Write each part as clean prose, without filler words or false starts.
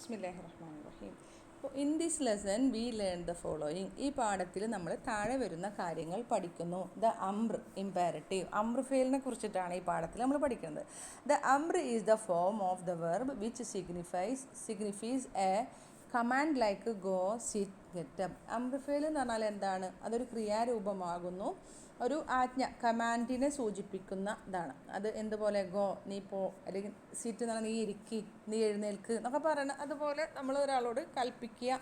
ബിസ്മില്ലാഹിർ റഹ്മാനിർ റഹീം. അപ്പോൾ in this lesson we learn the following. ഈ പാഠത്തിൽ നമ്മൾ താഴെ വരുന്ന കാര്യങ്ങൾ പഠിക്കുന്നു. ദ അംബ്ർ ഇംപാരറ്റീവ്, അംബ്ർ ഫെയിലിനെ കുറിച്ചിട്ടാണ് ഈ പാഠത്തിൽ നമ്മൾ പഠിക്കുന്നത്. ദ അംബ്ർ is the form of the verb which signifies a command like go, sit, get up. അംബ്ർ ഫെയിൽ എന്ന് പറഞ്ഞാൽ എന്താണ്? അതൊരു ക്രിയാരൂപമാകുന്നു, ഒരു ആജ്ഞ, കമാൻഡിനെ സൂചിപ്പിക്കുന്ന ഇതാണ്. അത് എന്തുപോലെ? ഗോ, നീ പോ, അല്ലെങ്കിൽ സിറ്റ് എന്ന് പറഞ്ഞാൽ നീ ഇരിക്കി, നീ എഴുന്നേൽക്ക് എന്നൊക്കെ പറയണം. അതുപോലെ നമ്മൾ ഒരാളോട് കൽപ്പിക്കുക,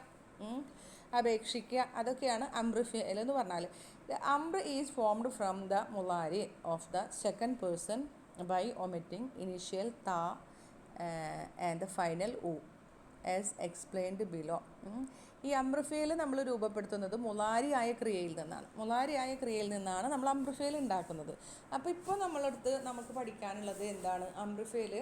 അപേക്ഷിക്കുക, അതൊക്കെയാണ് അംബ്ർ ഫെയിൽ എന്ന് പറഞ്ഞാൽ. ദ അംബ്ർ ഈസ് ഫോംഡ് ഫ്രം ദ മുളാരി of the second person by omitting initial ത ആൻഡ് ദ ഫൈനൽ ഉ ആസ് എക്സ്പ്ലെയിൻഡ് ബിലോ. ഈ അംബ്ർ ഫെയിൽ നമ്മൾ രൂപപ്പെടുത്തുന്നത് മുളാരിയായ ക്രിയയിൽ നിന്നാണ്. മുളാരിയായ ക്രിയയിൽ നിന്നാണ് നമ്മൾ അംബ്ർ ഫെയിൽ ഉണ്ടാക്കുന്നത്. അപ്പോൾ ഇപ്പോൾ നമ്മളടുത്ത് നമുക്ക് പഠിക്കാനുള്ളത് എന്താണ്? അംബ്ർ ഫെയിൽ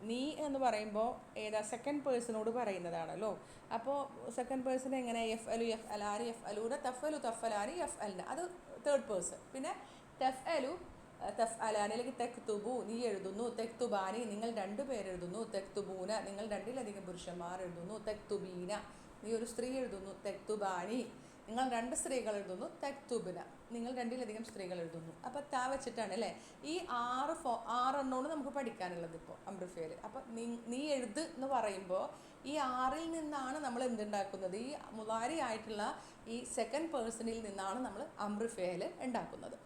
നീ എന്ന് പറയുമ്പോൾ ഏതാ? സെക്കൻഡ് പേഴ്സണോട് പറയുന്നതാണല്ലോ. അപ്പോൾ സെക്കൻഡ് പേഴ്സൺ എങ്ങനെ? എഫ് അലു, എഫ് അലാരി, എഫ് അലൂടെ, തഫലു, തഫലാരി, എഫ് അലിന്, അത് തേർഡ് പേഴ്സൺ. പിന്നെ തെഫ് അലു, തെഫ് അലാനി, അല്ലെങ്കിൽ തെക്തുബു, നീ എഴുതുന്നു. തെക്തുബാനി, നിങ്ങൾ രണ്ടു പേരെഴുതുന്നു. തെക്തുബൂന, നിങ്ങൾ രണ്ടിലധികം പുരുഷന്മാർ എഴുതുന്നു. തെക്തുബീന, നീ ഒരു സ്ത്രീ എഴുതുന്നു. തെക്തുബാനി, നിങ്ങൾ രണ്ട് സ്ത്രീകൾ എഴുതുന്നു. തെക്തുബിന, നിങ്ങൾ രണ്ടിലധികം സ്ത്രീകൾ എഴുതുന്നു. അപ്പോൾ താ വെച്ചിട്ടാണ് അല്ലേ ഈ ആറെണ്ണോട് നമുക്ക് പഠിക്കാനുള്ളത് ഇപ്പോൾ അംബ്ർ ഫെയിൽ. അപ്പോൾ നീ എഴുത് എന്ന് പറയുമ്പോൾ ഈ ആറിൽ നിന്നാണ് നമ്മൾ എന്തുണ്ടാക്കുന്നത്? ഈ മുളാരി ആയിട്ടുള്ള ഈ സെക്കൻഡ് പേഴ്സണിൽ നിന്നാണ് നമ്മൾ അംബ്ർ ഫെയിൽ ഉണ്ടാക്കുന്നത്.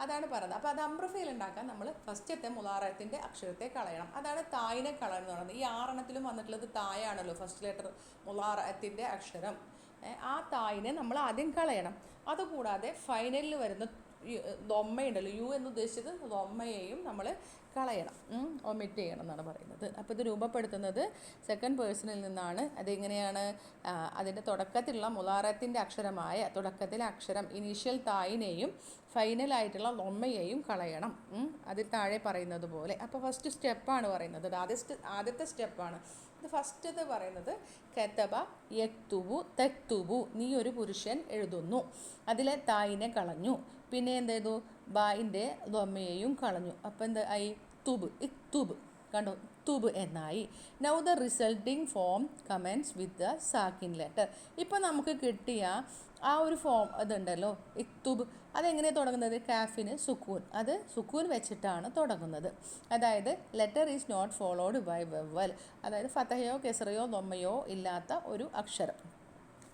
അതാണ് പറയുന്നത്. അപ്പോൾ അത് അംബ്ർ ഫെയിൽ ഉണ്ടാക്കാൻ നമ്മൾ ഫസ്റ്റത്തെ മുളാറത്തിൻ്റെ അക്ഷരത്തെ കളയണം. അതാണ് തായിനെ കളയണം എന്ന് പറയുന്നത്. ഈ ആറെണ്ണത്തിലും വന്നിട്ടുള്ളത് തായാണല്ലോ, ഫസ്റ്റ് ലെറ്റർ മുളാറത്തിൻ്റെ അക്ഷരം. ആ തായിനെ നമ്മൾ ആദ്യം കളയണം. അതുകൂടാതെ ഫൈനലിൽ വരുന്ന ദൊമ്മയുണ്ടല്ലോ, യു എന്ന് ഉദ്ദേശിച്ചത് ദൊമ്മയെയും നമ്മൾ കളയണം, ഒമിറ്റ് ചെയ്യണം എന്നാണ് പറയുന്നത്. അപ്പോൾ ഇത് രൂപപ്പെടുത്തുന്നത് സെക്കൻഡ് പേഴ്സണിൽ നിന്നാണ്. അതെങ്ങനെയാണ്? അതിൻ്റെ തുടക്കത്തിലുള്ള മുളാറത്തിൻ്റെ അക്ഷരമായ തുടക്കത്തിലെ അക്ഷരം ഇനീഷ്യൽ തായിനെയും ഫൈനലായിട്ടുള്ള ദൊമ്മയെയും കളയണം, അതിൽ താഴെ പറയുന്നത് പോലെ. അപ്പോൾ ഫസ്റ്റ് സ്റ്റെപ്പാണ് പറയുന്നത്. ആദ്യത്തെ സ്റ്റെപ്പാണ് ഇത്. ഫസ്റ്റത്തെ പറയുന്നത് കതബ യക്തുബു തെക്തുബു, നീ ഒരു പുരുഷൻ എഴുതുന്നു. അതിലെ തായിനെ കളഞ്ഞു. പിന്നെ എന്ത് ചെയ്തു? ബായിൻ്റെ ദൊമ്മയെയും കളഞ്ഞു. അപ്പോൾ എന്താ ആയി? തുബ്, ഇക്തുബ്, കണ്ടോ? തുബ് എന്നായി. Now the resulting form commences with the സാക്കിൻ ലെറ്റർ. ഇപ്പോൾ നമുക്ക് കിട്ടിയ ആ ഒരു ഫോം അതുണ്ടല്ലോ, ഇക്തുബ്, അതെങ്ങനെയാണ് തുടങ്ങുന്നത്? കാഫിന് സുക്കൂൻ, അത് സുക്കൂൻ വെച്ചിട്ടാണ് തുടങ്ങുന്നത്. അതായത് letter is not followed by vowel, അതായത് ഫതഹയോ കെസറയോ ദൊമ്മയോ ഇല്ലാത്ത ഒരു അക്ഷരം.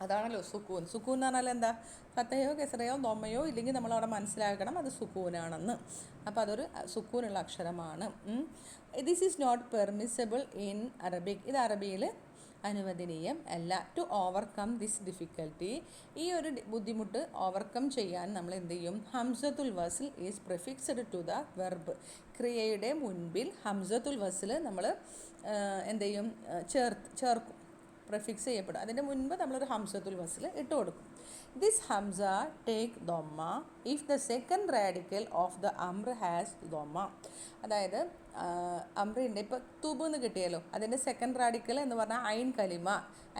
അതാണല്ലോ സുക്കൂൻ. സുക്കൂൻ എന്ന് പറഞ്ഞാൽ എന്താ? ഫതഹയോ കെസറയോ ദൊമ്മയോ ഇല്ലെങ്കിൽ നമ്മളവിടെ മനസ്സിലാക്കണം അത് സുക്കൂനാണെന്ന്. അപ്പോൾ അതൊരു സുക്കൂനുള്ള അക്ഷരമാണ്. This is not permissible in Arabic, ഇത് അറബിയിൽ അനുവദനീയം അല്ല. ടു ഓവർകം ദിസ് ഡിഫിക്കൽട്ടി, ഈ ഒരു ബുദ്ധിമുട്ട് ഓവർകം ചെയ്യാൻ നമ്മൾ എന്ത് ചെയ്യും? ഹംസത്തുൽ വസ്ൽ is prefixed to the verb, ക്രിയയുടെ മുൻപിൽ ഹംസത്തുൽ വസ്ൽ നമ്മൾ എന്ത് ചെയ്യും? ചേർക്കും, പ്രിഫിക്സ് ചെയ്യപ്പെടും. അതിൻ്റെ മുൻപ് നമ്മളൊരു ഹംസത്തുൽ വസ്ൽ ഇട്ട് കൊടുക്കും. ദിസ് ഹംസ ടേക്ക് ദൊമ്മ if the second radical of the അംർ ഹാസ് ദൊമ്മ. അതായത് അംറിൻ്റെ ഇപ്പോൾ തുബ് എന്ന് കിട്ടിയല്ലോ, അതിൻ്റെ സെക്കൻഡ് റാഡിക്കൽ എന്ന് പറഞ്ഞാൽ ഐൻ കലിമ.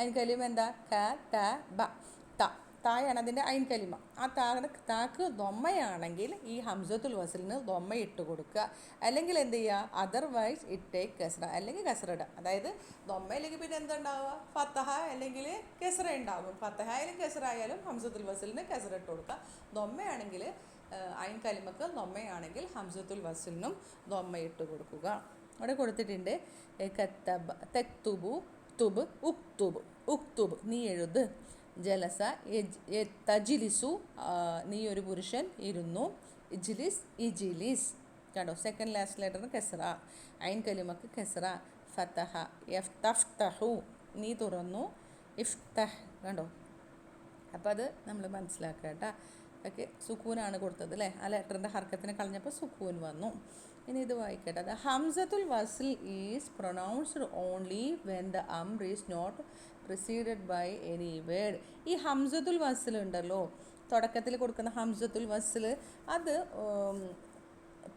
ഐൻ കലിമ എന്താ? ക ത ബ, ത, തായാണ് അതിൻ്റെ ഐൻ കലിമ. ആ താക്ക് ദൊമ്മയാണെങ്കിൽ ഈ ഹംസത്തുൽ വസ്ലിന് ദൊമ്മ ഇട്ട് കൊടുക്കുക. അല്ലെങ്കിൽ എന്ത് ചെയ്യുക? അതർവൈസ് ഇറ്റ് ടേക്ക് കെസ്ര, അല്ലെങ്കിൽ കെസ്ര ഇടുക. അതായത് ദൊമ്മയിലേക്ക് പിന്നെ എന്തുണ്ടാവുക? ഫത്തഹ അല്ലെങ്കിൽ കെസ്ര ഉണ്ടാകും. ഫത്തഹ ആയാലും കെസ്ര ആയാലും ഹംസത്തുൽ വസ്ലിന് കെസ്ര ഇട്ട് കൊടുക്കുക. ദൊമ്മയാണെങ്കിൽ ഐൻ കലിമക്ക് ദൊമ്മയാണെങ്കിൽ ഹംസത്തുൽ വസ്ലിനും ദൊമ്മ ഇട്ട് കൊടുക്കുക. അവിടെ കൊടുത്തിട്ടുണ്ട് കത്തബ തെക്തുബു തുബ് ഉക്തുബ്, ഉക്തുബ് നീ എഴുത്. ജലസ തജിലിസു, നീ ഒരു പുരുഷൻ ഇരുന്നു. ഇജ്ലിസ് ഇജിലിസ്, കണ്ടോ? സെക്കൻഡ് ലാസ്റ്റ് ലെറ്ററിന് കെസ്ര, ഐൻ കലിമക്ക് കെസ്ര. ഫതഹ തഫ്തഹു, നീ തുറന്നു. ഇഫ്തഹ്, കണ്ടോ? അപ്പോൾ അത് നമ്മൾ മനസ്സിലാക്കുക കേട്ടോ. ഓക്കെ, സുക്കൂനാണ് കൊടുത്തത് അല്ലേ? ആ ലെറ്ററിൻ്റെ ഹർക്കത്തിനെ കളഞ്ഞപ്പോൾ സുക്കൂൻ വന്നു. ഇനി ഇത് വായിക്കട്ടെ. ദ ഹംസത്തുൽ വസ്ൽ is pronounced only when the അംർ is not preceded by any word. ഈ ഹംസത്തുൽ വസ്ൽ ഉണ്ടല്ലോ, തുടക്കത്തിൽ കൊടുക്കുന്ന ഹംസത്തുൽ വസ്ൽ, അത്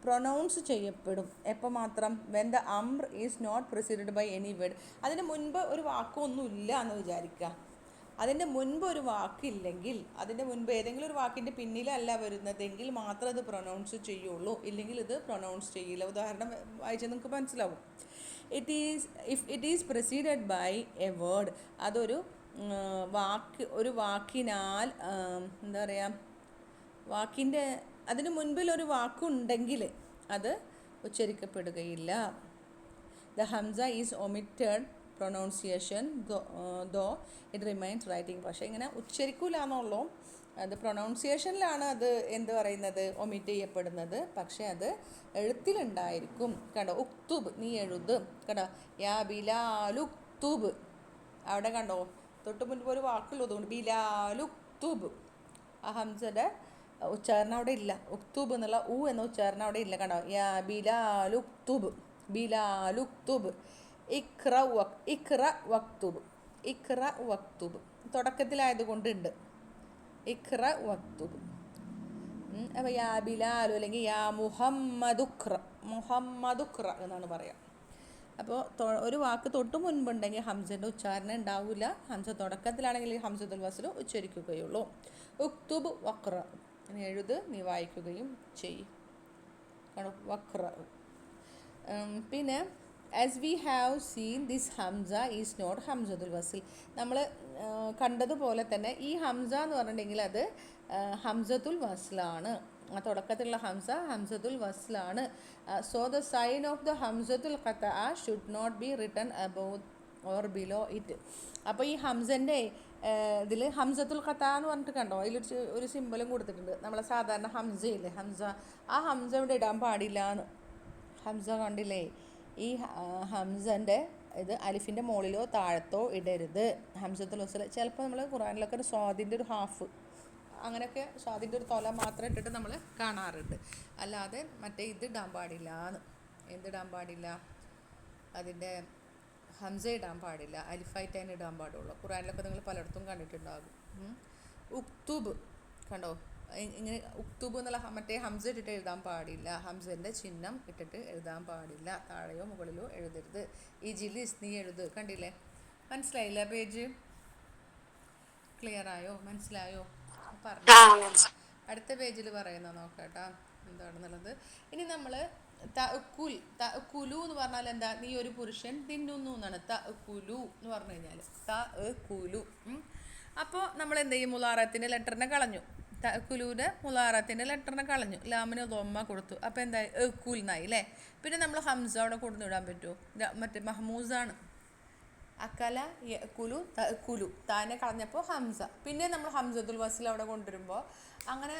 പ്രൊനൗൺസ് ചെയ്യപ്പെടും എപ്പോൾ മാത്രം? വെൻ ദ അംർ is not preceded by any word. അതിന് മുൻപ് ഒരു വാക്കൊന്നും ഇല്ല എന്ന് വിചാരിക്കുക. അതിൻ്റെ മുൻപ് ഒരു വാക്കില്ലെങ്കിൽ, അതിൻ്റെ മുൻപ് ഏതെങ്കിലും ഒരു വാക്കിൻ്റെ പിന്നിലല്ല വരുന്നതെങ്കിൽ മാത്രം അത് പ്രൊനൗൺസ് ചെയ്യുള്ളൂ, ഇല്ലെങ്കിൽ ഇത് പ്രൊനൗൺസ് ചെയ്യില്ല. ഉദാഹരണം വായിച്ചാൽ നിങ്ങൾക്ക് മനസ്സിലാവും. If it is proceeded by a word, അതൊരു ഒരു വാക്കിനാൽ എന്താ പറയുക, വാക്കിൻ്റെ അതിന് മുൻപിൽ ഒരു വാക്കുണ്ടെങ്കിൽ അത് ഉച്ചരിക്കപ്പെടുകയില്ല. ദ ഹംസ is omitted pronunciation though it remains writing. പക്ഷേ ഇങ്ങനെ ഉച്ചരിക്കൂല എന്നുള്ളൂ, അത് പ്രൊനൗൺസിയേഷനിലാണ് അത് എന്ത് പറയുന്നത്, ഒമിറ്റ് ചെയ്യപ്പെടുന്നത്. പക്ഷേ അത് എഴുത്തിലുണ്ടായിരിക്കും. കണ്ടോ, ഉക്തുബ്, നീ എഴുത്. കണ്ടോ, യാ ബിലാലുക്തുബ്, അവിടെ കണ്ടോ തൊട്ട് മുൻപ് ഒരു വാക്കുള്ളതുകൊണ്ട് ബിലാലുക്തുബ്, ആ ഹംസയുടെ ഉച്ചാരണം അവിടെ ഇല്ല. ഉക്തുബ് എന്നുള്ള ഉ എന്ന ഉച്ചാരണം അവിടെ ഇല്ല. കണ്ടോ, യാ ബിലാലുക്തുബ്, ബിലാലുക്തുബ്. ഇഖ്റ വക്തുബ്, ഇഖ്റ വക്തുബ് തുടക്കത്തിലായതുകൊണ്ട് ഉണ്ട്. ഇഖ്റ വക്തുബ്. അപ്പോൾ യാ ബിലാലു അല്ലെങ്കിൽ യാ മുഹമ്മദുഖ്റ, മുഹമ്മദുഖ്റ എന്നാണ് പറയാം. അപ്പോൾ ഒരു വാക്ക് തൊട്ട് മുൻപുണ്ടെങ്കിൽ ഹംസൻ്റെ ഉച്ചാരണം ഉണ്ടാവില്ല. ഹംസ തുടക്കത്തിലാണെങ്കിൽ ഹംസത്തുൽ വസ്ൽ ഉച്ചരിക്കുകയുള്ളൂ. ഉക്തുബ് വഖ്റ, നീ എഴുത്, നീ വായിക്കുകയും ചെയ്യും. വഖ്റ. പിന്നെ as we have seen this ഹംസ ഈസ് നോട്ട് ഹംസത്തുൽ വസ്ൽ, നമ്മൾ കണ്ടതുപോലെ തന്നെ ഈ ഹംസ എന്ന് പറഞ്ഞിട്ടുണ്ടെങ്കിൽ അത് ഹംസത്തുൽ വസ്ലാണ്. ആ തുടക്കത്തിലുള്ള ഹംസ ഹംസത്തുൽ വസ്ലാണ്. So the sign of the ഹംസത്തുൽ ഖത്അ should not be written above or below it. അപ്പോൾ ഈ ഹംസൻ്റെ ഇതിൽ ഹംസത്തുൽ ഖത്അ എന്ന് പറഞ്ഞിട്ട് കണ്ടോ, അതിലൊരു ഒരു സിമ്പലും കൊടുത്തിട്ടുണ്ട്. നമ്മളെ സാധാരണ ഹംസയില്ലേ, ഹംസ, ആ ഹംസ ഇവിടെ ഇടാൻ പാടില്ല എന്ന്. ഹംസ കണ്ടില്ലേ, ഈ ഹംസൻ്റെ ഇത് അലിഫിൻ്റെ മുകളിലോ താഴത്തോ ഇടരുത്. ഹംസത്തുൽ വസ്ൽ ചിലപ്പോൾ നമ്മൾ ഖുറാനിലൊക്കെ ഒരു സ്വാദിൻ്റെ ഒരു ഹാഫ് അങ്ങനെയൊക്കെ സ്വാദിൻ്റെ ഒരു തൊല മാത്രം ഇട്ടിട്ട് നമ്മൾ കാണാറുണ്ട്. അല്ലാതെ മറ്റേ ഇത് ഇടാൻ പാടില്ല എന്ന്. എന്തിടാൻ പാടില്ല, അതിൻ്റെ ഹംസ ഇടാൻ പാടില്ല, അലിഫായിട്ട് തന്നെ ഇടാൻ പാടുള്ളൂ. ഖുറാനിലൊക്കെ നിങ്ങൾ പലയിടത്തും കണ്ടിട്ടുണ്ടാകും. ഉക്തുബ് കണ്ടോ, ഇങ്ങനെ ഉക്തുബ് എന്നുള്ള മറ്റേ ഹംസ ഇട്ടിട്ട് എഴുതാൻ പാടില്ല. ഹംസൻ്റെ ചിഹ്നം ഇട്ടിട്ട് എഴുതാൻ പാടില്ല. താഴെയോ മുകളിലോ എഴുതരുത്. ഈ ജിലിസ്, നീ എഴുത്. കണ്ടില്ലേ, മനസ്സിലായില്ല? പേജ് ക്ലിയർ ആയോ, മനസ്സിലായോ? പറഞ്ഞു. അടുത്ത പേജിൽ പറയുന്ന നോക്കാട്ടാ എന്താണെന്നുള്ളത്. ഇനി നമ്മൾ കുലു എന്ന് പറഞ്ഞാൽ എന്താ, നീ ഒരു പുരുഷൻ തിന്നുന്നു എന്നാണ്. കുലു എന്ന് പറഞ്ഞു കഴിഞ്ഞാൽ കുലു. അപ്പോൾ നമ്മൾ എന്ത് ചെയ്യും, മുലാറത്തിൻ്റെ ലെറ്ററിനെ കളഞ്ഞു. കുലുവിൻ്റെ മുലാറത്തിൻ്റെ ലെറ്ററിനെ കളഞ്ഞു, ലാമിന് ദൊമ്മ കൊടുത്തു. അപ്പോൾ എന്തായി, കുൽ എന്നായി അല്ലേ. പിന്നെ നമ്മൾ ഹംസ അവിടെ കൊടുത്തു വിടാൻ പറ്റുമോ, മറ്റേ മഹ്മൂസാണ്. അക്കല കുലു കുലു താനെ കളഞ്ഞപ്പോൾ ഹംസ. പിന്നെ നമ്മൾ ഹംസത്തുൽ വസ്ൽ അവിടെ കൊണ്ടുവരുമ്പോൾ അങ്ങനെ,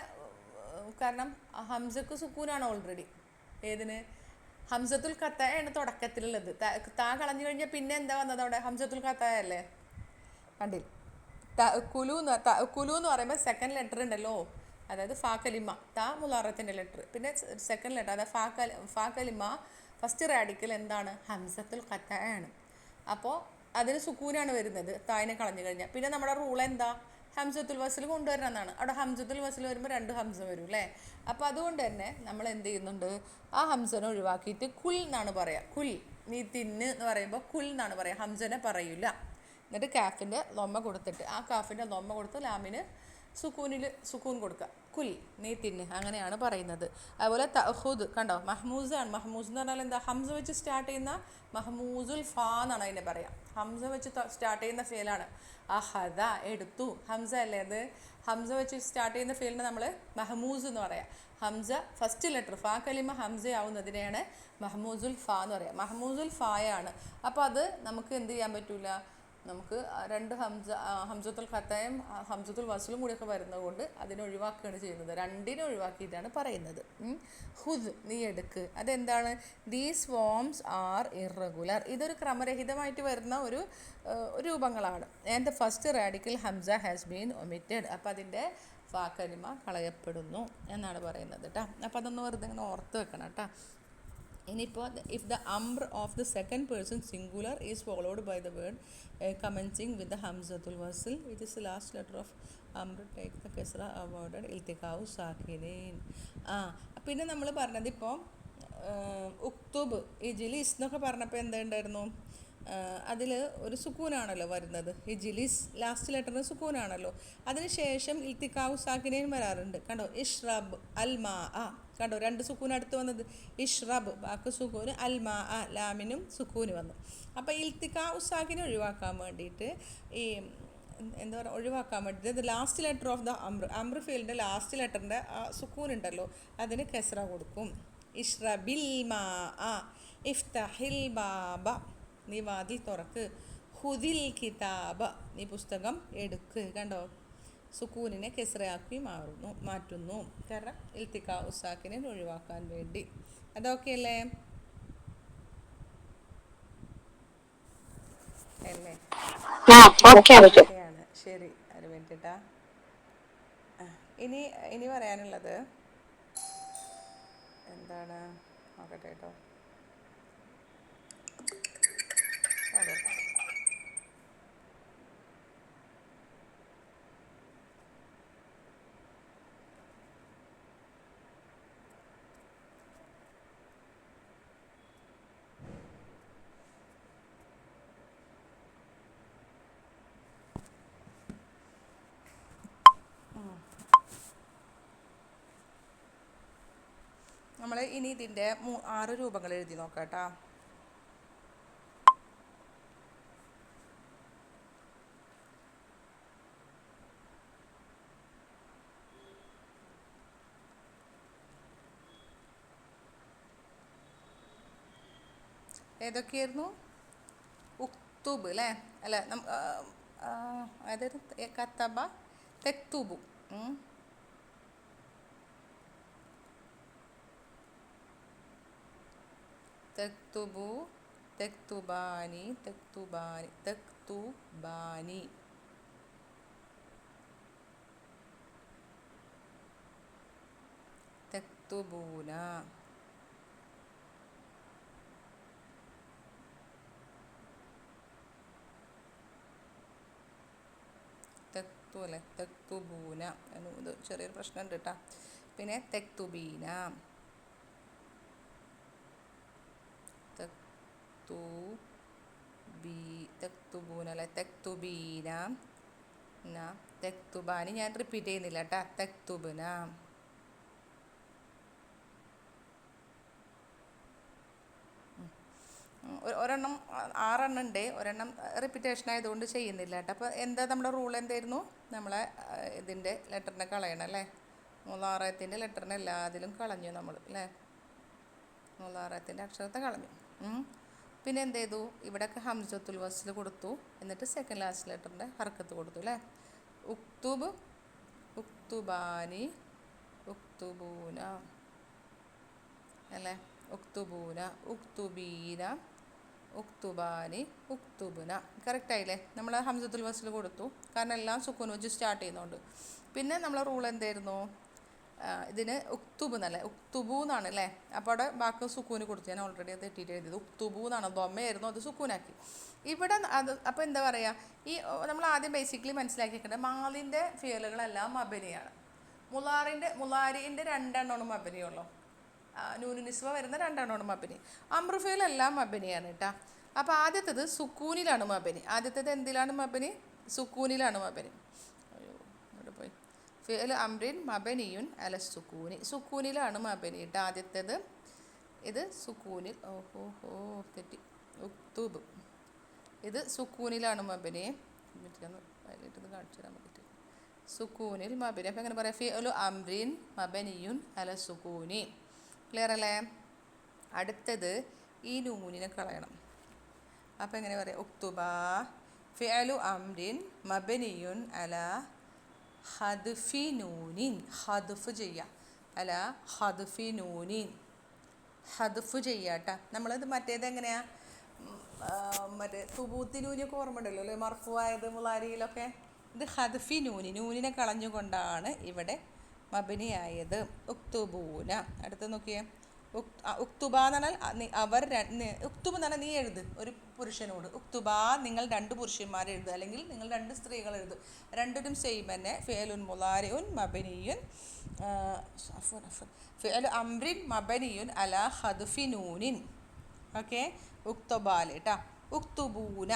കാരണം ഹംസക്ക് സുക്കൂനാണ് ഓൾറെഡി. ഏതിന്, ഹംസത്തുൽ ഖത്തയാണ് തുടക്കത്തിലുള്ളത്. താ കളഞ്ഞു കഴിഞ്ഞാൽ പിന്നെ എന്താ വന്നത് അവിടെ, ഹംസത്തുൽ ഖത്തയല്ലേ. കണ്ടില്ല, കുലു എന്ന് പറയുമ്പോൾ സെക്കൻഡ് ലെറ്റർ ഉണ്ടല്ലോ, അതായത് ഫാ കലിമ, താ മുലാറത്തിൻ്റെ ലെറ്റർ, പിന്നെ സെക്കൻഡ് ലെറ്റർ അതായത് ഫാ കലിമ ഫസ്റ്റ് റാഡിക്കൽ എന്താണ്, ഹംസത്തുൽ ഖത്തയാണ്. അപ്പോൾ അതിന് സുക്കൂനാണ് വരുന്നത് തായിനെ കളഞ്ഞു കഴിഞ്ഞാൽ. പിന്നെ നമ്മുടെ റൂൾ എന്താ, ഹംസത്തുൽ വസ്ൽ കൊണ്ടുവരണം എന്നാണ്. അവിടെ ഹംസത്തുൽ വസ്ൽ വരുമ്പോൾ 2 ഹംസ വരും അല്ലേ. അപ്പോൾ അതുകൊണ്ട് തന്നെ നമ്മൾ എന്ത് ചെയ്യുന്നുണ്ട്, ആ ഹംസനെ ഒഴിവാക്കിയിട്ട് കുൽ എന്നാണ് പറയുക. കുൽ, നീ തിന്ന് എന്ന് പറയുമ്പോൾ കുൽ എന്നാണ് പറയുക, ഹംസനെ പറയില്ല. എന്നിട്ട് കാഫിൻ്റെ ലൊമ്മ കൊടുത്തിട്ട്, ആ കാഫിൻ്റെ ലൊമ്മ കൊടുത്ത് ലാമിന് സുക്കൂൻ കൊടുക്കുക. കുൽ, നീ തിന്ന്, അങ്ങനെയാണ് പറയുന്നത്. അതുപോലെ തഹുദ് കണ്ടോ, മഹ്മൂസാണ്. മഹ്മൂസ് എന്ന് പറഞ്ഞാൽ എന്താ, ഹംസ വെച്ച് സ്റ്റാർട്ട് ചെയ്യുന്ന മഹ്മൂസുൽ ഫാ എന്നാണ് അതിനെ പറയാം. ഹംസ വെച്ച് സ്റ്റാർട്ട് ചെയ്യുന്ന ഫീലാണ്. അഹദ, എടുത്തു, ഹംസ അല്ലേ അത്. ഹംസ വെച്ച് സ്റ്റാർട്ട് ചെയ്യുന്ന ഫീലിനെ നമ്മൾ മഹ്മൂസ് എന്ന് പറയാം. ഹംസ ഫസ്റ്റ് ലെറ്റർ ഫാ കലിമ ഹംസ ആവുന്നതിനെയാണ് മഹ്മൂസുൽ ഫാ എന്ന് പറയാം. മഹ്മൂസുൽ ഫായാണ്. അപ്പോൾ അത് നമുക്ക് എന്ത് ചെയ്യാൻ പറ്റൂല, നമുക്ക് 2 ഹംസത്തുൽ ഖത്തയും ഹംസത്തുൽ വസ്ലും കൂടിയൊക്കെ വരുന്നത് കൊണ്ട് അതിനെ ഒഴിവാക്കുകയാണ് ചെയ്യുന്നത്. 2നെ ഒഴിവാക്കിയിട്ടാണ് പറയുന്നത്. ഹുദ്, നീ എടുക്ക്. അതെന്താണ്, ദീസ് ഫോംസ് ആർ ഇറഗുലർ, ഇതൊരു ക്രമരഹിതമായിട്ട് വരുന്ന ഒരു രൂപങ്ങളാണ്. ആൻഡ് ദ ഫസ്റ്റ് റാഡിക്കൽ ഹംസ ഹാസ് ബീൻ ഒമിറ്റഡ്, അപ്പോൾ അതിൻ്റെ ഫാ കലിമ കളയപ്പെടുന്നു എന്നാണ് പറയുന്നത് കേട്ടോ. അപ്പോൾ അതൊന്ന് വെറുതെ ഇങ്ങനെ ഓർത്ത് വെക്കണം കേട്ടോ. ഇനിയിപ്പോൾ ഇഫ് ദ അംർ of the second person singular is followed by the word commencing with the ഹംസത്തുൽ വസ്ൽ which is the last letter of അംർ ടേക്ക് ദ കെസ്റ അവോയ്ഡഡ് ഇൽത്തിഖാഉ സാക്കിനൈൻ. പിന്നെ നമ്മൾ പറഞ്ഞത് ഇപ്പോൾ ഉക്തുബ് ഇജ്ലിസ് എന്നൊക്കെ പറഞ്ഞപ്പോൾ എന്തുണ്ടായിരുന്നു, അതിൽ ഒരു സുക്കൂനാണല്ലോ വരുന്നത്. ഇജിലിസ് ലാസ്റ്റ് ലെറ്ററിന് സുക്കൂനാണല്ലോ. അതിനുശേഷം ഇൽത്തിക്കാവു സാക്കിനേൻ വരാറുണ്ട്. കണ്ടോ, ഇഷ്റബ് അൽ മാ ആ, കണ്ടോ രണ്ട് സുക്കൂൻ അടുത്ത് വന്നത്. ഇഷ്റബ് ബാക്ക് സുക്കൂന്, അൽ മാ ആ ലാമിനും സുക്കൂന് വന്നു. അപ്പോൾ ഇൽത്തിക്കാവു സാക്കിനെ ഒഴിവാക്കാൻ വേണ്ടിയിട്ട് ഈ എന്താ പറയുക, ഒഴിവാക്കാൻ വേണ്ടിയിട്ട് ഇത് ലാസ്റ്റ് ലെറ്റർ ഓഫ് ദ അംർ ഫീൽഡിൻ്റെ ലാസ്റ്റ് ലെറ്ററിൻ്റെ ആ സുക്കൂൻ ഉണ്ടല്ലോ അതിന് കെസ്ര കൊടുക്കും. ഇഷ്റബിൽ മാ ആ, ഇഫ്തഹിൽ ബാബ നീ വാതിൽ തുറക്ക്, ഹുദിൽ കിതാബ് നീ പുസ്തകം എടുക്ക്. കണ്ടോ, സുക്കൂനിനെ കെസ്രയാക്കി മാറ്റുന്നു. കാരണം ഇൽത്തിക്കാ ഉസാക്കിനെ ഒഴിവാക്കാൻ വേണ്ടി. അതൊക്കെ അല്ലേ അല്ലേ? ഓക്കെയാണ്. ശരി, ഒരു മിനിറ്റാ. ഇനി ഇനി പറയാനുള്ളത് എന്താണ് നോക്കട്ടെ കേട്ടോ. അതെ, നമ്മൾ ഇനി ഇതിൻ്റെ 6 രൂപങ്ങൾ എഴുതി നോക്കാം കേട്ടോ. ഏതൊക്കെയായിരുന്നു? ഉക്തുബ് അല്ലേ, അല്ല അതായത് കത്തബ, തെക്തുബു, തെക്തുബു, തെക്തുബാനി, തെക്തുബാനി, തെക്തുബാനി, തെക്തുബൂന, അല്ലേ തെക്തുബൂന. ഇത് ചെറിയൊരു പ്രശ്നമുണ്ട് കേട്ടോ. പിന്നെ തെക്തുബീന, തെക്തുബൂന അല്ലെ തെക്തുബീന, തെക്തുബാനി ഞാൻ റിപ്പീറ്റ് ചെയ്യുന്നില്ല കേട്ടോ. തെക്തുബുന, ഒരെണ്ണം 6 എണ്ണം ഉണ്ട്, ഒരെണ്ണം റിപ്പീറ്റേഷൻ ആയതുകൊണ്ട് ചെയ്യുന്നില്ല കേട്ടോ. അപ്പോൾ എന്താ നമ്മുടെ റൂൾ എന്തായിരുന്നു? നമ്മളെ ഇതിൻ്റെ ലെറ്ററിനെ കളയണം അല്ലേ. മുലാറത്തിൻ്റെ ലെറ്ററിനെ എല്ലാത്തിലും കളഞ്ഞു നമ്മൾ അല്ലേ. മുലാറത്തിൻ്റെ അക്ഷരത്തെ കളഞ്ഞു. പിന്നെ എന്ത് ചെയ്തു? ഇവിടെയൊക്കെ ഹംസത്തുൽ വസ്ൽ കൊടുത്തു, എന്നിട്ട് സെക്കൻഡ് ലാസ്റ്റ് ലെറ്ററിൻ്റെ ഹർക്കത്ത് കൊടുത്തു അല്ലേ. ഉക്തുബ്, ഉക്തുബാനി, ഉക്തുബൂന അല്ലേ, ഉക്തുബൂന, ഉക്തുബീന, ഉക്തുബാനി, ഉക്തുബുന. കറക്റ്റായില്ലേ? നമ്മൾ ഹംസത്തുൽ വസ്ൽ കൊടുത്തു, കാരണം എല്ലാം സുക്കൂൻ വെച്ച് സ്റ്റാർട്ട് ചെയ്യുന്നുണ്ട്. പിന്നെ നമ്മളെ റൂൾ എന്തായിരുന്നു? ഇതിന് ഉക്തുബ് എന്നല്ലേ, ഉക്തുബു എന്നാണ് അല്ലേ. അപ്പോൾ അവിടെ ബാക്കി സുക്കൂന് കൊടുത്തു. ഞാൻ ഓൾറെഡി അത് തെറ്റിയിട്ട് എഴുതിയത് ഉക്തുബു എന്നാണ്, ദൊമ്മയായിരുന്നു, അത് സുക്കൂനാക്കി. ഇവിടെ അത് അപ്പോൾ എന്താ പറയുക, ഈ നമ്മൾ ആദ്യം ബേസിക്കലി മനസ്സിലാക്കിയേക്കേണ്ടത് മാലിൻ്റെ ഫിയലുകളെല്ലാം മബനിയാണ്. മുലാരിൻ്റെ 2 എണ്ണമാണ് മബനിയുള്ളൂ. നൂനു നിസ്വ വരുന്ന 2 എണ്ണമാണ് മബനി. അമ്രുഫയിലെല്ലാം മബനിയാണ് കേട്ടോ. അപ്പോൾ ആദ്യത്തേത് സുക്കൂനിലാണ് മബനി. ആദ്യത്തേത് എന്തിലാണ് മബനി? സുക്കൂനിലാണ് മബനി. അയ്യോ, അവിടെ പോയി. ഫിഅൽ അംറിൻ മബനിയുൻ അല സുക്കൂനി, സുക്കൂനിലാണ് മബനി കേട്ടോ ആദ്യത്തേത്. ഇത് സുക്കൂനിൽ, തെറ്റി, ഉക്തുബ്, ഇത് സുക്കൂനിലാണ് മബനി. വൈകിട്ട് കാണിച്ചു തരാൻ വേണ്ടിയിട്ട് സുക്കൂനിൽ മബനി. അപ്പോൾ എങ്ങനെ പറയാം? ഫിഅൽ അംറിൻ മബനിയുൻ അല സുക്കൂനി. ക്ലിയർ അല്ലേ? അടുത്തത് ഈ നൂനിനെ കളയണം. അപ്പോൾ എങ്ങനെ പറയാം? ഉക്തുബ ഫിഅലു അംറിൻ മബനിയുൻ അല ഹദ്ഫി നൂനിൻ, ഹദ്ഫ് ചെയ്യുക അല ഹദ്ഫി നൂനിൻ, ഹദ്ഫ് ചെയ്യാട്ടോ. നമ്മളത് മറ്റേത് എങ്ങനെയാണ്? മറ്റേ തുബൂത്തി നൂനിയൊക്കെ ഓർമ്മ ഉണ്ടല്ലോ അല്ലേ, മർഫുവായത് മുലാരിയിലൊക്കെ. ഇത് ഹദ്ഫി നൂനിനെ കളഞ്ഞുകൊണ്ടാണ് ഇവിടെ മബനിയായത്. ഉക്തുബൂന. അടുത്ത് നോക്കിയേ, ഉക്തുബ എന്ന് പറഞ്ഞാൽ അവർ, ഉക്തുബ് എന്ന് പറഞ്ഞാൽ നീ എഴുത് ഒരു പുരുഷനോട്. ഉക്തുബ നിങ്ങൾ 2 പുരുഷന്മാർ എഴുതുക, അല്ലെങ്കിൽ നിങ്ങൾ 2 സ്ത്രീകൾ എഴുതുക. രണ്ടിനും സെയിം തന്നെ. ഫിഅലുൻ മുലാരിഉൻ മബനിയുൻ, ഫിഅലു അംറിൻ മബനിയുൻ അല ഹദ്ഫി നൂനിൻ. ഓക്കെ, ഉക്തുബാല് കേട്ടോ. ഉക്തുബൂന,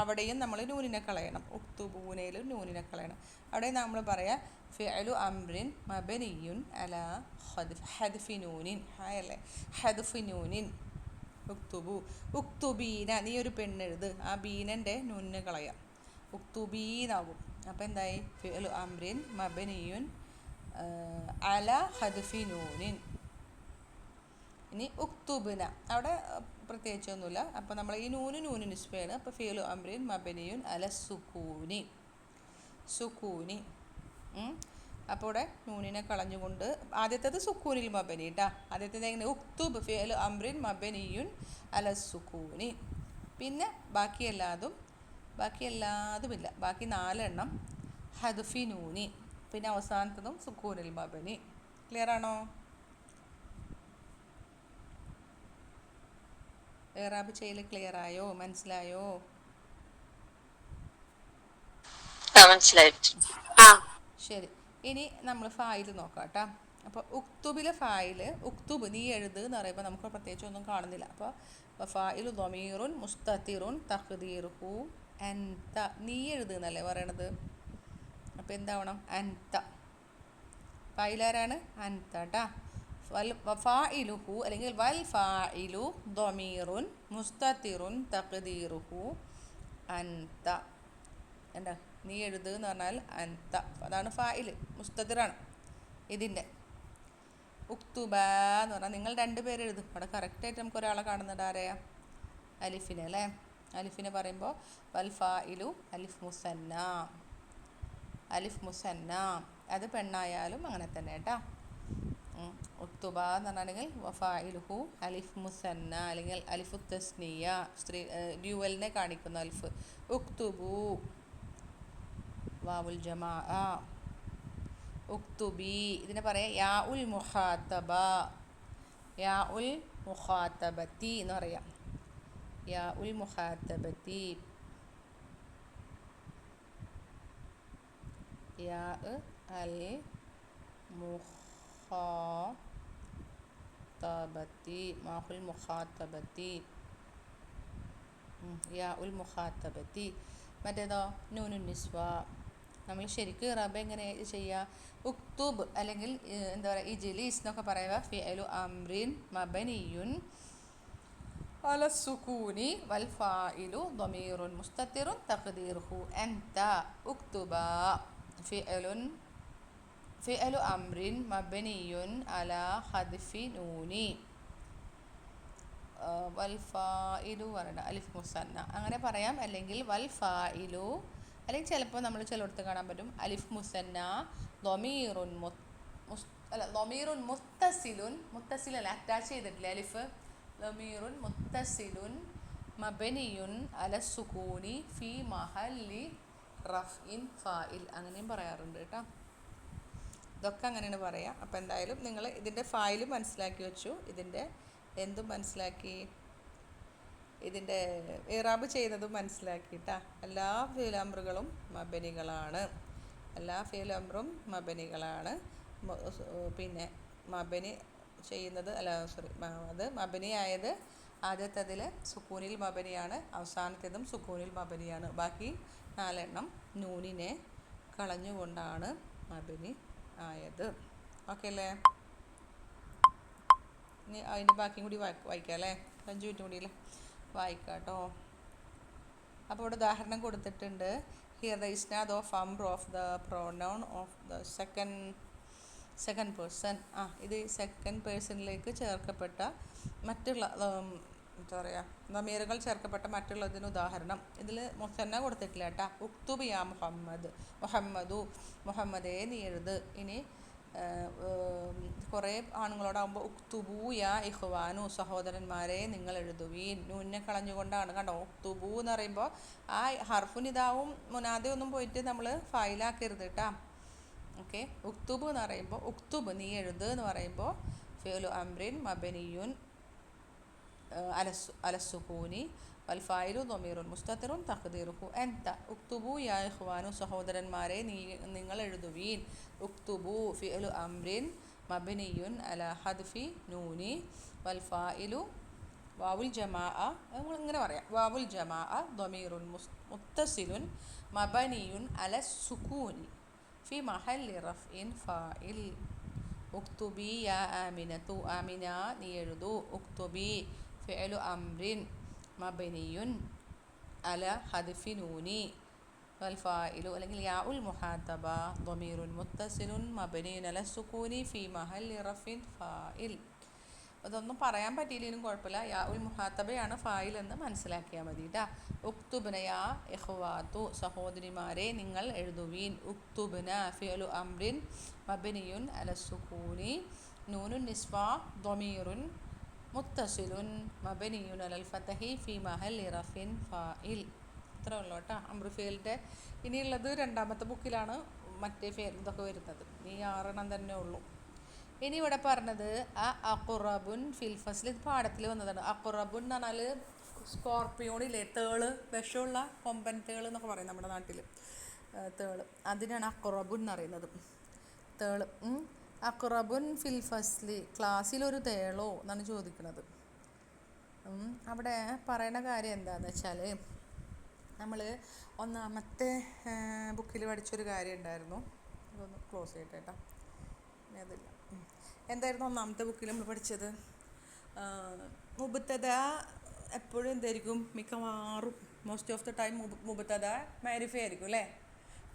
അവിടെയും നമ്മൾ നൂനിനെ കളയണം. ഉക്തുബൂനയിൽ നൂനിനെ കളയണം. അവിടെ നമ്മൾ പറയാം ഫിഅലു അംറിൻ മബനിയുൻ അല ഹദ്ഫി നൂനിൻ. അല്ലേ, ഹദ്ഫി നൂനിൻ. ഉക്തുബു. ഉക്തുബീന, നീ ഒരു പെണ്ണെഴുത്. ആ ബീനൻ്റെ നൂനിനെ കളയാം, ഉക്തുബീനാകും. അപ്പോൾ എന്തായി? ഫിഅലു അംറിൻ മബനിയുൻ അല ഹദ്ഫി നൂനിൻ. ഇനി ഉക്തുബിന, അവിടെ പ്രത്യേകിച്ചൊന്നുമില്ല. അപ്പോൾ നമ്മൾ ഈ നൂന് നിസ്ബയാണ്. അപ്പോൾ ഫിഅലു അംറിൻ മബനിയുൻ അല സുക്കൂനി. സുക്കൂനി. അപ്പോൾ ഇവിടെ നൂനിനെ കളഞ്ഞുകൊണ്ട് ആദ്യത്തേത് സുക്കൂനിൽ മബനി കേട്ടോ. ആദ്യത്തേത് എങ്ങനെ? ഉക്തുബ് ഫിഅലു അംറിൻ മബനിയുൻ അല സുക്കൂനി. പിന്നെ ബാക്കി എല്ലാതുമില്ല. ബാക്കി 4 ഹദ്ഫി നൂനി. പിന്നെ അവസാനത്തതും സുക്കൂനിൽ മബനി. ക്ലിയർ ആണോ? ഇറാബ് ചെയ്യൽ ക്ലിയർ ആയോ? മനസ്സിലായോ? ശരി, ഇനി നമ്മൾ ഫായിൽ നോക്കാം കേട്ടോ. അപ്പോൾ ഉക്തുബിലെ ഫായില് ഉക്തുബ്, നീ എഴുത് എന്ന് പറയുമ്പോൾ നമുക്ക് പ്രത്യേകിച്ച് ഒന്നും കാണുന്നില്ല. അപ്പോൾ ഫായിലു ദമീറുൻ മുസ്തതിറുൻ തഖ്ദീറുഹു അൻത. നീ എഴുത് എന്നല്ലേ പറയണത്. അപ്പോൾ എന്താവണം? അൻത. ഫായിലാരാണ്? അൻത ട്ടാ. ഫായിലുഹു അല്ലെങ്കിൽ വൽ ഫായിലു ദമീറുൻ മുസ്തതിറുൻ തഖ്ദീറുഹു അൻത. എന്താ? നീ എഴുത് എന്ന് പറഞ്ഞാൽ അൻത, അതാണ് ഫായിൽ, മുസ്തതിറാണ് ഇതിൻ്റെ. ഉക്തുബ എന്ന് പറഞ്ഞാൽ നിങ്ങൾ 2 പേര് എഴുതും. അവിടെ കറക്റ്റായിട്ട് നമുക്ക് ഒരാളെ കാണുന്നുണ്ട്. ആരെയാ? അലിഫിനെ അല്ലേ. അലിഫിനെ പറയുമ്പോൾ വൽ ഫായിലു അലിഫ് മുസന്ന. അലിഫ് മുസന്ന, അത് പെണ്ണായാലും അങ്ങനെ തന്നെ കേട്ടോ. ഉക്തുബ എന്ന് പറഞ്ഞിട്ടുണ്ടെങ്കിൽ വഫായിലുഹു അലിഫ് മുസന്ന അല്ലെങ്കിൽ അലിഫു തസ്നിയ, സ്ത്രീ ഡ്യൂവലിനെ കാണിക്കുന്ന അലിഫ്. ഉക്തുബു വാവുൽ ജമാ. ഉക്തുബി, ഇതിനെ പറയാം യാ ഉൽ മുഖാത്തബ, യാ ഉൽ മുഖാത്തബത്തി എന്ന് പറയാം. യാ ഉൽ മുഖാത്തബത്തി, യാ അൽ മുഖാത്തബത്തി, മാഹുൽ മുഖാത്തബത്തി, യാ ഉൽ മുഖാത്തബത്തി. മറ്റേതോ നൂനുൻ നിസ്വ. നമ്മൾ ശരിക്കും ഇറാബ് എങ്ങനെ ചെയ്യുക? ഉക്തുബ് അല്ലെങ്കിൽ എന്താ പറയുക, ഇജ്ലിസ് എന്നൊക്കെ പറയുക ഫിഅലു അംറിൻ മബനിയുൻ അല സുകൂനി വൽ ഫായിലു ദമീറുൻ മുസ്തതിറുൻ തഖ്ദീറുഹു അൻത. ഉക്തുബ ഫിഅലു അംറിൻ മബനിയുൻ അല ഹദ്ഫി നൂനി വൽ ഫായിലു പറയണ്ട അലിഫ് മുസന്ന, അങ്ങനെ പറയാം. അല്ലെങ്കിൽ വൽ ഫായിലു, അല്ലെങ്കിൽ ചിലപ്പോൾ നമ്മൾ ചിലയിടത്ത് കാണാൻ പറ്റും അലിഫ് മുസന്ന ദമീറുൻ ദമീറുൻ മുത്തസിലുൻ. മുത്തസിലല്ല, അറ്റാച്ച് ചെയ്തിട്ടില്ല അലിഫ്. ദമീറുൻ മുത്തസിലുൻ മബനിയുൻ അല സുകൂനി ഫി മഹല്ലി റഫ്ഇൻ ഫായിൽ. അങ്ങനെയും പറയാറുണ്ട് കേട്ടോ. ഇതൊക്കെ അങ്ങനെയാണ് പറയാം. അപ്പോൾ എന്തായാലും നിങ്ങൾ ഇതിൻ്റെ ഫായിൽ മനസ്സിലാക്കി വെച്ചു. ഇതിൻ്റെ എന്തും മനസ്സിലാക്കി, ഇതിൻ്റെ ഇറാബ് ചെയ്യുന്നതും മനസ്സിലാക്കിയിട്ടാ. എല്ലാ ഫിഅലുകളും മബനികളാണ്. എല്ലാ ഫിഅലുകളും മബനികളാണ്. പിന്നെ മബനി ചെയ്യുന്നത് അത് മബനിയായത് ആദ്യത്തേതിൽ സുക്കൂനിൽ മബനിയാണ്, അവസാനത്തേതും സുക്കൂനിൽ മബനിയാണ്. ബാക്കി 4 നൂനിനെ കളഞ്ഞുകൊണ്ടാണ് മബനി ആയത്. ഓക്കെ അല്ലേ? ഇനി അതിൻ്റെ ബാക്കിയും കൂടി വായിക്കാം അല്ലേ? 5 മിനിറ്റ് കൂടിയില്ലേ, വായിക്കാം കേട്ടോ. അപ്പോൾ ഇവിടെ ഉദാഹരണം കൊടുത്തിട്ടുണ്ട്. ഹിയർ ദ ഇസ്നാദ് ഓഫ് അംർ of the pronoun of the second person. ഇത് സെക്കൻഡ് പേഴ്സണിലേക്ക് ചേർക്കപ്പെട്ട മറ്റുള്ള എന്താ പറയുക, ദമീറുകൾ ചേർക്കപ്പെട്ട മറ്റുള്ളതിന് ഉദാഹരണം. ഇതിൽ മുസന്ന കൊടുത്തിട്ടില്ല കേട്ടോ. ഉക്തുബ് യാ മുഹമ്മദേ നീ എഴുത്. ഇനി കുറേ ആണുങ്ങളോടാകുമ്പോൾ ഉക്തുബു യാ ഇഖ്വാനു, സഹോദരന്മാരെ നിങ്ങൾ എഴുതുവീൻ. നൂനെ കളഞ്ഞുകൊണ്ടാണ് കണ്ടോ. ഉക്തുബു എന്ന് പറയുമ്പോൾ ആ ഹർഫുൻ ഇതാവും മുനാദയൊന്നും പോയിട്ട് നമ്മൾ ഫായിലാക്കരുത് കേട്ടോ. ഓക്കെ, ഉക്തുബ് എന്ന് പറയുമ്പോൾ ഉക്തുബ് നീ എഴുത് എന്ന് പറയുമ്പോൾ ഫിഅലു അംറിൻ മബനിയുൻ അലസുകൂനി വൽ ഫായിലു ദമീറുൻ മുസ്തതിറുൻ തഖ്ദീറുഹു അൻത. ഉക്തുബു യാ ഇഖ്വാനു, സഹോദരന്മാരെ നിങ്ങൾ എഴുതുവീൻ. ഉക്തുബു ഫിഅലു അംറിൻ മബനിയുൻ അല ഹദ്ഫി നൂനി വൽ ഫായിലു വാവുൽ ജമാ നമ്മൾ ഇങ്ങനെ പറയാം. വാവുൽ ജമാ ضميرٌ متصل مبني على السكون في محل رفع فاعل. ഉക്തുബി യാ ആമിനതു ആമിന നീ എഴുതൂ. ഉക്തുബി ഫിഅലു അംറിൻ മബനിയുൻ അല ഹദ്ഫി നൂനി വൽ ഫാഇലു അല്ലെങ്കിൽ യാ ഉൽ മുഹാത്തബ ضميرٌ متصل مبني على السكون في محل رفع فاعل. അതൊന്നും പറയാൻ പറ്റിയില്ലെങ്കിലും കുഴപ്പമില്ല. യാ ഉൽ മുഹാത്തബയാണ് ഫായിൽ എന്ന് മനസ്സിലാക്കിയാൽ മതി കേട്ടോ. ഉക്തുബ്ന യാ ഇഖ്വാതു സഹോദരിമാരെ നിങ്ങൾ എഴുതുവീൻ. ഉക്തുബ്ന ഫിഅലു അംറിൻ മബ്നിയുൻ അലസ്സുകൂനി നൂനുൻ നിസ്വ ضميرٌ متصل مبني على الفتح في محل رفع فاعل. ഇത്രേ ഉള്ളൂ കേട്ടോ അംറ് ഫിഅലിൻ്റെ. ഇനിയുള്ളത് രണ്ടാമത്തെ ബുക്കിലാണ് മറ്റേ ഫിഅൽ ഇതൊക്കെ വരുന്നത്. ഈ 6 തന്നെ ഉള്ളൂ. ഇനി ഇവിടെ പറഞ്ഞത് അഖുറബുൻ ഫിൽ ഫസ്ൽ. ഇത് പാഠത്തിൽ വന്നതാണ്. അഖുറബുൻ എന്ന് പറഞ്ഞാൽ സ്കോർപ്പിയോണില്ലേ, തേള്, വിഷമുള്ള കൊമ്പൻ തേള് എന്നൊക്കെ പറയും നമ്മുടെ നാട്ടിൽ. തേള്, അതിനാണ് അഖുറബുൻ എന്ന് പറയുന്നത്. തേള്. അഖുറബുൻ ഫിൽ ഫസ്ലി, ക്ലാസ്സിലൊരു തേളോ എന്നാണ് ചോദിക്കുന്നത്. അവിടെ പറയുന്ന കാര്യം എന്താണെന്ന് വെച്ചാൽ നമ്മൾ ഒന്നാമത്തെ ബുക്കിൽ പഠിച്ചൊരു കാര്യം ഉണ്ടായിരുന്നു. ഇതൊന്ന് ക്ലോസ് ചെയ്യട്ടെ കേട്ടോ. അതില്ല. എന്തായിരുന്നു ഒന്നാമത്തെ ബുക്കിൽ നമ്മൾ പഠിച്ചത്? മുബത്തദ എപ്പോഴും എന്തായിരിക്കും? മിക്കവാറും മോസ്റ്റ് ഓഫ് ദ ടൈം മുബത്തദ മാരിഫ ആയിരിക്കും അല്ലേ?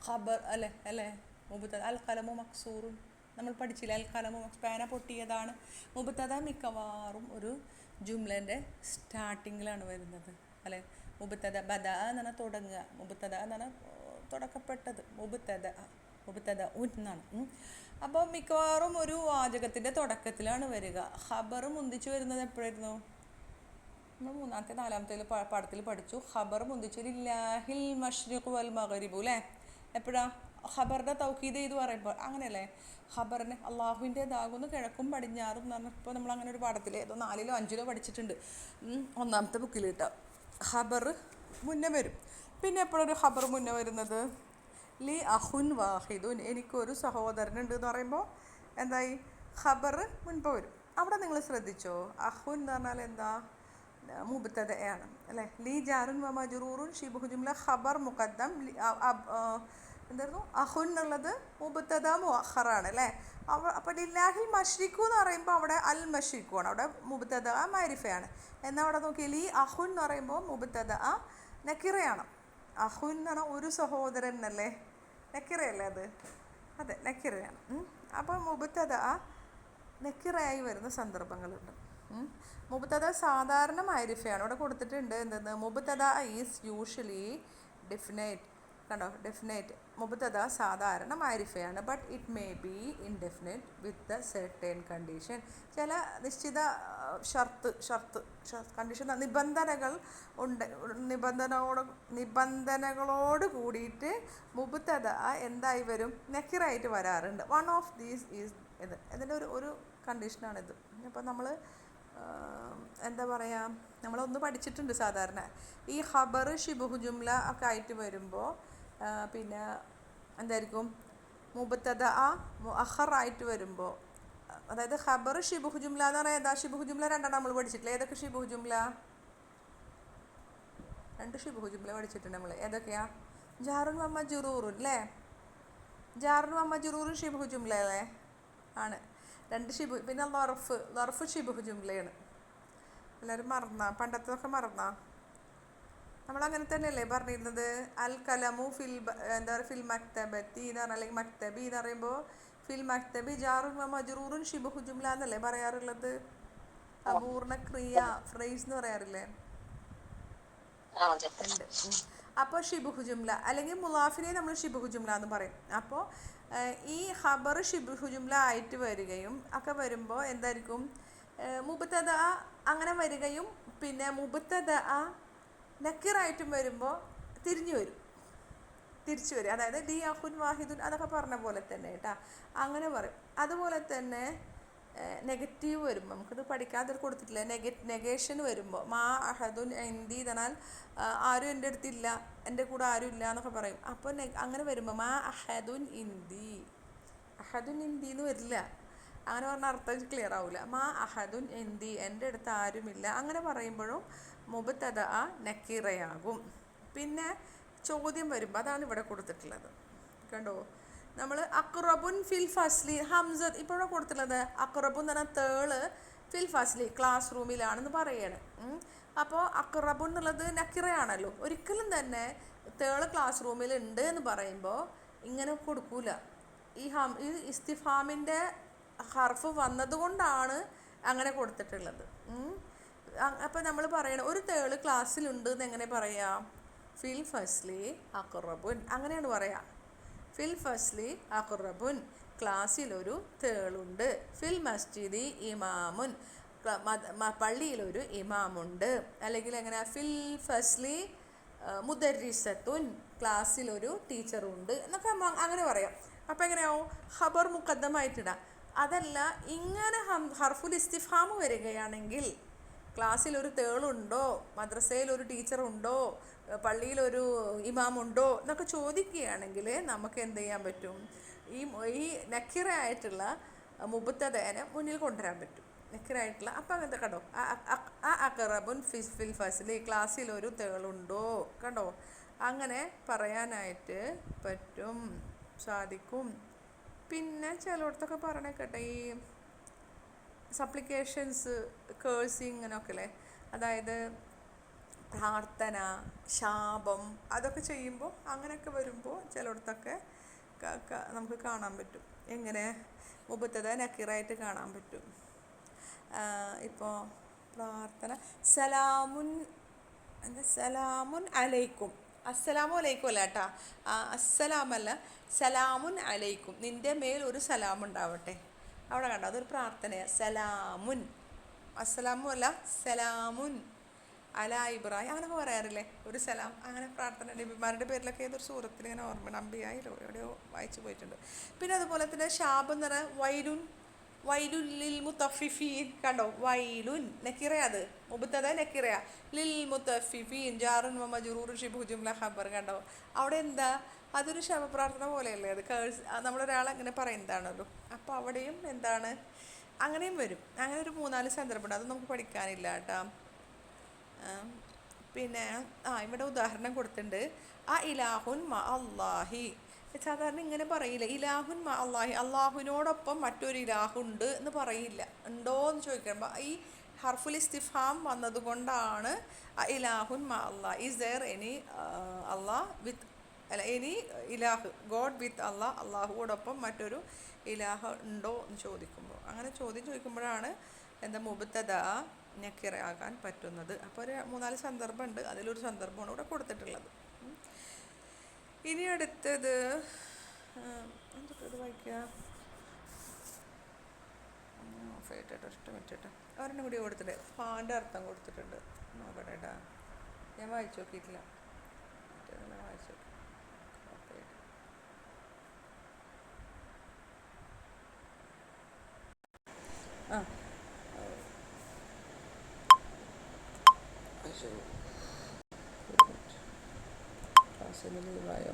ഖബർ അല്ലേ? മുബത്തദ അൽ ഖലമു മക്സൂറുൻ നമ്മൾ പഠിച്ചില്ല. അൽ ഖലമു പേന പൊട്ടിയതാണ്. മുബത്തദ മിക്കവാറും ഒരു ജുംലേൻ്റെ സ്റ്റാർട്ടിങ്ങിലാണ് വരുന്നത് അല്ലേ? മുബത്തദ ബദ എന്ന് പറഞ്ഞാൽ തുടങ്ങുക, മുബത്തദ എന്ന് പറഞ്ഞാൽ തുടക്കപ്പെട്ടത്, മുബത്തദ എന്നാണ്. അപ്പോൾ മിക്കവാറും ഒരു വാചകത്തിൻ്റെ തുടക്കത്തിലാണ് വരിക. ഖബർ മുന്തിച്ച് വരുന്നത് എപ്പോഴായിരുന്നു? നമ്മൾ മൂന്നാമത്തെ നാലാമത്തെ പാഠത്തിൽ പഠിച്ചു. ഖബർ മുന്തിച്ച് ലില്ലാഹിൽ മശ്രിഖു വൽ മഗ്രിബു അല്ലേ? എപ്പോഴാണ് ഖബറിൻ്റെ തൗക്കീദ് ചെയ്ത് പറയുമ്പോൾ? അങ്ങനെയല്ലേ? ഖബറിന് അള്ളാഹുവിൻ്റെതാകുന്നു കിഴക്കും പടിഞ്ഞാറും എന്ന് പറഞ്ഞാൽ ഇപ്പോൾ നമ്മൾ അങ്ങനെ ഒരു പാഠത്തിൽ ഏതോ 4ലോ 5ലോ പഠിച്ചിട്ടുണ്ട്. ഒന്നാമത്തെ ബുക്കിൽ കിട്ടാം. ഖബർ മുന്നേ വരും. പിന്നെ എപ്പോഴൊരു ഖബർ മുന്നേ വരുന്നത്? ലി അഹുൻ വാഹിദുൻ, എനിക്കൊരു സഹോദരനുണ്ട് എന്ന് പറയുമ്പോൾ എന്തായി? ഖബർ മുൻപ് വരും. അവിടെ നിങ്ങൾ ശ്രദ്ധിച്ചോ? അഹുൻ എന്ന് പറഞ്ഞാൽ എന്താ? മുബ്തദയാണ് അല്ലേ? ലി ജാറുൻ വ മജ്റൂറുൻ ഷിബ്ഹു ജുംല ഖബർ മുഖദ്ദം. എന്തായിരുന്നു? അഹുൻ എന്നുള്ളത് മുബ്തദ മുഅഖറാണ് അല്ലേ? അപ്പോൾ ലില്ലാഹിൽ മശ്രിഖു എന്ന് പറയുമ്പോൾ അവിടെ അൽ മശ്രിഖു ആണ്, അവിടെ മുബ്തദ മാരിഫയാണ്. എന്നാൽ അവിടെ നോക്കി ലി അഹുൻ എന്ന് പറയുമ്പോൾ മുബ്തദ നക്കിറയാണ്. അഹുൻ എന്ന് പറഞ്ഞാൽ ഒരു സഹോദരൻ എന്നല്ലേ? നക്കിറയല്ലേ അത്? അതെ, നക്കിറയാണ്. അപ്പോൾ മുബ്തദ നക്കിറയായി വരുന്ന സന്ദർഭങ്ങളുണ്ട്. മുബ്തദ സാധാരണ മാരിഫയാണ്. ഇവിടെ കൊടുത്തിട്ടുണ്ട് എന്തെന്ന്? മുബ്തദ ഈസ് യൂഷ്വലി ഡെഫിനേറ്റ്. കണ്ടോ? ഡെഫിനേറ്റ്. മുബ്തദ സാധാരണ മാരിഫയാണ്. But it may be indefinite with certain condition. ചില നിശ്ചിത കണ്ടീഷൻ നിബന്ധനകൾ ഉണ്ട്. നിബന്ധനകളോട് കൂടിയിട്ട് മുബ്തദ എന്തായി വരും? നക്കിറായിട്ട് വരാറുണ്ട്. വൺ ഓഫ് ദീസ് ഈസ് ഇതിൻ്റെ ഒരു കണ്ടീഷനാണിത്. അപ്പോൾ നമ്മൾ എന്താ പറയുക, നമ്മളൊന്ന് പഠിച്ചിട്ടുണ്ട്. സാധാരണ ഈ ഖബർ ഷിബ്ഹു ജുംല ഒക്കെ ആയിട്ട് വരുമ്പോൾ പിന്നെ എന്തായിരിക്കും? മുബ്തദ മുഅഖറായിട്ട് വരുമ്പോൾ, അതായത് ഖബർ ഷിബ്ഹു ജുംല എന്ന് പറഞ്ഞാൽ ഏതാ? ഷിബ്ഹു ജുംല രണ്ടെണ്ണം നമ്മൾ പഠിച്ചിട്ടില്ല. ഏതൊക്കെ ഷിബ്ഹു ജുംല? 2 ഷിബ്ഹു ജുംല പഠിച്ചിട്ടുണ്ട് നമ്മൾ. ഏതൊക്കെയാ? ജാറുൻ വ മജ്റൂറുൻ അല്ലേ? ജാറുൻ വ മജ്റൂറുൻ ഷിബ്ഹു ജുംല അല്ലേ? ആണ്. 2 ഷിബ്ഹു. പിന്നെ ലർഫ് ഷിബ്ഹു ജുംലയാണ്. എല്ലാവരും മറന്നാ? പണ്ടത്തൊക്കെ മറന്നാ? നമ്മളങ്ങനെ തന്നെയല്ലേ പറഞ്ഞിരുന്നത്? അൽ കലമു ഫിൽ എന്താ പറയുക? ഫിൽ മക്തബത്തി എന്ന് പറഞ്ഞാൽ, അല്ലെങ്കിൽ മക്തബി എന്ന് പറയുമ്പോൾ ഫിൽ മക്തബി ജാറുൻ വ മജ്റൂറുൻ ഷിബ്ഹു ജുംല എന്നല്ലേ പറയാറുള്ളത്? അപൂർണ ക്രിയ ഫ്രേസ് എന്ന് പറയാറില്ലേ? ഉണ്ട്. അപ്പോൾ ഷിബ്ഹു ജുംല അല്ലെങ്കിൽ മുലാഫിനെ നമ്മൾ ഷിബ്ഹു ജുംല എന്ന് പറയും. അപ്പോൾ ഈ ഖബർ ഷിബ്ഹു ജുംല ആയിട്ട് വരികയും ഒക്കെ വരുമ്പോൾ എന്തായിരിക്കും? മുബ്തദ അങ്ങനെ വരികയും പിന്നെ മുബ്തദ നക്കിറായിട്ടും വരുമ്പോൾ തിരിച്ചു വരും. അതായത് ലി അഹുൻ വാഹിദുൻ അതൊക്കെ പറഞ്ഞ പോലെ തന്നെ കേട്ടോ, അങ്ങനെ പറയും. അതുപോലെ തന്നെ നെഗറ്റീവ് വരുമ്പോൾ, നമുക്കിത് പഠിക്കാതെ കൊടുത്തിട്ടില്ല, നെഗേഷൻ വരുമ്പോൾ മാ അഹദുൻ ഇന്ദി എന്നാൽ ആരും എൻ്റെ അടുത്തില്ല, എൻ്റെ കൂടെ ആരും ഇല്ല എന്നൊക്കെ പറയും. അപ്പോൾ അങ്ങനെ വരുമ്പോൾ മാ അഹദുൻ ഇന്ദി എന്ന് വരില്ല. അങ്ങനെ പറഞ്ഞാൽ അർത്ഥം ക്ലിയർ ആവില്ല. മാ അഹദുൻ എന്തി, എൻ്റെ അടുത്ത് ആരുമില്ല. അങ്ങനെ പറയുമ്പോഴും മുബ്തദ നക്കീറയാകും. പിന്നെ ചോദ്യം വരുമ്പോൾ അതാണ് ഇവിടെ കൊടുത്തിട്ടുള്ളത്. കണ്ടോ, നമ്മൾ അക്റബുൻ ഫിൽ ഫസ്ലി ഹംസ ഇപ്പോഴാണ് കൊടുത്തിട്ടുള്ളത്. അക്റബുൻ എന്ന് പറഞ്ഞാൽ തേള്, ഫിൽ ഫസ്ലി ക്ലാസ് റൂമിലാണെന്ന് പറയാണ്. അപ്പോൾ അക്റബുൻ എന്നുള്ളത് നക്കിറയാണല്ലോ. ഒരിക്കലും തന്നെ തേള് ക്ലാസ് റൂമിൽ ഉണ്ട് എന്ന് പറയുമ്പോൾ ഇങ്ങനെ കൊടുക്കൂല. ഈ ഇസ്തിഫാമിൻ്റെ ഹർഫ് വന്നതുകൊണ്ടാണ് അങ്ങനെ കൊടുത്തിട്ടുള്ളത്. അപ്പോൾ നമ്മൾ പറയണം ഒരു തേള് ക്ലാസ്സിലുണ്ട് എന്ന് എങ്ങനെ പറയാം? ഫിൽ ഫസ്ലി അഖറബുൻ, അങ്ങനെയാണ് പറയാം. ഫിൽ ഫസ്ലി അഖറബുൻ, ക്ലാസ്സിലൊരു തേളുണ്ട്. ഫിൽ മസ്ജിദി ഇമാമുൻ, പള്ളിയിലൊരു ഇമാമുണ്ട്. അല്ലെങ്കിൽ എങ്ങനെ? ഫിൽ ഫസ്ലി മുദരിസത്തുൻ, ക്ലാസ്സിലൊരു ടീച്ചറുണ്ട് എന്നൊക്കെ അങ്ങനെ പറയാം. അപ്പം എങ്ങനെയാവും? ഖബർ മുഖദ്ദമായിട്ടിടാം. അതല്ല, ഇങ്ങനെ ഹർഫുൽ ഇസ്തിഫാം വരികയാണെങ്കിൽ ക്ലാസ്സിലൊരു തേളുണ്ടോ, മദ്രസയിലൊരു ടീച്ചറുണ്ടോ, പള്ളിയിലൊരു ഇമാമുണ്ടോ എന്നൊക്കെ ചോദിക്കുകയാണെങ്കിൽ നമുക്ക് എന്ത് ചെയ്യാൻ പറ്റും? ഈ നക്കിറയായിട്ടുള്ള മുബ്തദനെ മുന്നിൽ കൊണ്ടുവരാൻ പറ്റും. നക്കിറായിട്ടുള്ള അപ്പം അങ്ങനത്തെ കണ്ടോ, അഖറബുൻ ഫിൽ ഫസ്ലി, ക്ലാസ്സിലൊരു തേളുണ്ടോ, കണ്ടോ, അങ്ങനെ പറയാനായിട്ട് പറ്റും, സാധിക്കും. പിന്നെ ചിലയിടത്തൊക്കെ പറയണേക്കട്ടെ, ഈ സപ്ലിക്കേഷൻസ്, കേഴ്സിങ് അങ്ങനെയൊക്കെ അല്ലേ, അതായത് പ്രാർത്ഥന, ശാപം, അതൊക്കെ ചെയ്യുമ്പോൾ അങ്ങനെയൊക്കെ വരുമ്പോൾ ചിലയിടത്തൊക്കെ നമുക്ക് കാണാൻ പറ്റും. എങ്ങനെ? മുബ്തദ നക്കീറായിട്ട് കാണാൻ പറ്റും. ഇപ്പോൾ പ്രാർത്ഥന, സലാമുൻ അലൈക്കും, അസ്സലാമു അലൈക്കും അല്ല കേട്ടോ, അസ്സലാമല്ല, സലാമുൻ അലൈക്കും, നിൻ്റെ മേൽ ഒരു സലാം ഉണ്ടാവട്ടെ. അവിടെ കണ്ടോ, അതൊരു പ്രാർത്ഥനയാണ്. സലാമുൻ, അസ്സലാമു അല്ല, സലാമുൻ അല ഇബ്രാഹിം, അങ്ങനെയൊക്കെ പറയാറില്ലേ, ഒരു സലാം. അങ്ങനെ പ്രാർത്ഥന നബിമാരുടെ പേരിലൊക്കെ ഏതൊരു സൂറത്തിൽ ഇങ്ങനെ ഓർമ്മ, അംബിയായിലോ എവിടെയോ വായിച്ചു പോയിട്ടുണ്ട്. പിന്നെ അതുപോലെ തന്നെ ശാപം എന്ന് പറഞ്ഞാൽ വൈലുൻ, വൈലുൻ ലിൽ മുത്തഫിഫീൻ, കണ്ടോ, വൈലുൻ നക്കിറയാ, അത് മുബ്തദ നക്കിറയാ. ലിൽ മുത്തഫിഫീൻ ജാറുൻ വ മജ്റൂറുൻ ശിബ്ഹു ജുംല ഖബർ, കണ്ടോ, അവിടെ എന്താ? അതൊരു ശവപ്രാർത്ഥന പോലെയല്ലേ, അത് കേഴ്സ്, നമ്മളൊരാളെ അങ്ങനെ പറയുന്നതാണല്ലോ. അപ്പോൾ അവിടെയും എന്താണ്? അങ്ങനെയും വരും. അങ്ങനെ ഒരു 3-4 സന്ദർഭമുണ്ട്, അത് നമുക്ക് പഠിക്കാനില്ല കേട്ടോ. പിന്നെ ഇവിടെ ഉദാഹരണം കൊടുത്തിട്ടുണ്ട്. ആ ഇലാഹുൻ മ അല്ലാഹി, സാധാരണ ഇങ്ങനെ പറയില്ല. ഇലാഹുൻ മ അല്ലാഹി, അള്ളാഹുവിനോടൊപ്പം മറ്റൊരു ഇലാഹുണ്ട് എന്ന് പറയില്ല. ഉണ്ടോ എന്ന് ചോദിക്കുമ്പോൾ ഈ ഹർഫുൽ ഇസ്തിഫാം വന്നതുകൊണ്ടാണ് ഇലാഹുൻ മ അല്ലാഹ്, ഈസ് ദെയർ എനി അല്ലാഹ് വിത്ത്, അല്ല, എനി ഇലാഹ്, ഗോഡ് വിത്ത് അല്ലാഹ്, അള്ളാഹുവോടൊപ്പം മറ്റൊരു ഇലാഹ് ഉണ്ടോ എന്ന് ചോദിക്കുമ്പോൾ, അങ്ങനെ ചോദിക്കുമ്പോഴാണ് എന്താ മുബ്തദ നക്കിറയാകാൻ പറ്റുന്നത്. അപ്പോൾ ഒരു 3-4 സന്ദർഭമുണ്ട്, അതിലൊരു സന്ദർഭമാണ് ഇവിടെ കൊടുത്തിട്ടുള്ളത്. ഇനി അടുത്തത് എന്തൊക്കെ ഇത് വായിക്കുക, ഒരെണ്ണം കൂടി കൊടുത്തിട്ട് ഫാൻ്റെ അർത്ഥം കൊടുത്തിട്ടുണ്ട്, നോക്കട്ടെ കേട്ടാ, ഞാൻ വായിച്ചു നോക്കിയിട്ടില്ല, വായിച്ചു ക്ലാസ്സിൽ ലീവായോ?